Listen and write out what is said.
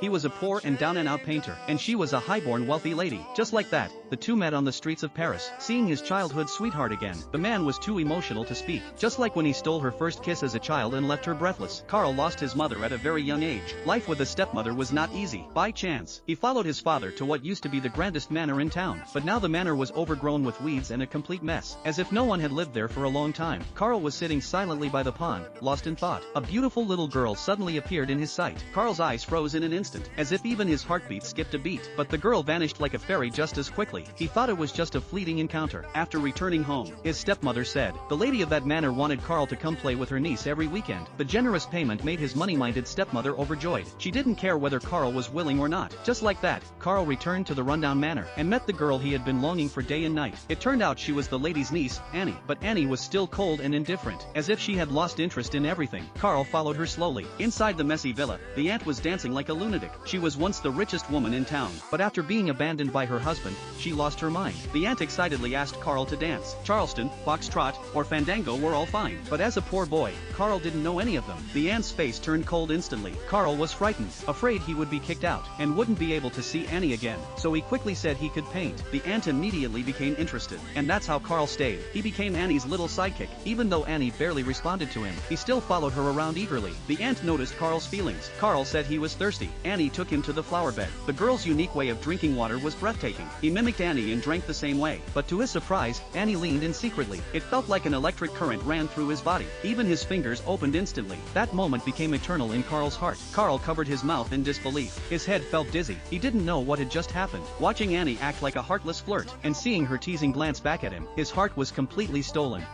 He was a poor and down-and-out painter, and she was a highborn wealthy lady. Just like that, the two met on the streets of Paris. Seeing his childhood sweetheart again, the man was too emotional to speak. Just like when he stole her first kiss as a child and left her breathless. Carl lost his mother at a very young age. Life with a stepmother was not easy. By chance, he followed his father to what used to be the grandest manor in town. But now the manor was overgrown with weeds and a complete mess. As if no one had lived there for a long time, Carl was sitting silently by the pond, lost in thought. A beautiful little girl suddenly appeared in his sight. Carl's eyes froze in an instant, as if even his heartbeat skipped a beat. But the girl vanished like a fairy just as quickly. He thought it was just a fleeting encounter. After returning home, his stepmother said, the lady of that manor wanted Carl to come play with her niece every weekend. The generous payment made his money-minded stepmother overjoyed. She didn't care whether Carl was willing or not. Just like that, Carl returned to the rundown manor, and met the girl he had been longing for day and night. It turned out she was the lady's niece, Annie. But Annie was still cold and indifferent, as if she had lost interest in everything. Carl followed her slowly. Inside the messy villa, the aunt was dancing like a lunatic. She was once the richest woman in town, but after being abandoned by her husband, she lost her mind. The aunt excitedly asked Carl to dance. Charleston, foxtrot, or fandango were all fine, but as a poor boy, Carl didn't know any of them. The aunt's face turned cold instantly. Carl was frightened, afraid he would be kicked out, and wouldn't be able to see Annie again, so he quickly said he could paint. The aunt immediately became interested, and that's how Carl stayed. He became Annie's little sidekick. Even though Annie barely responded to him, he still followed her around eagerly. The aunt noticed Carl's feelings. Carl said he was thirsty. Annie took him to the flower bed. The girl's unique way of drinking water was breathtaking. He mimicked Annie and drank the same way, but to his surprise, Annie leaned in secretly. It felt like an electric current ran through his body. Even his fingers opened instantly. That moment became eternal in Carl's heart. Carl covered his mouth in disbelief. His head felt dizzy. He didn't know what had just happened. Watching Annie act like a heartless flirt, and seeing her teasing glance back at him, his heart was completely stolen.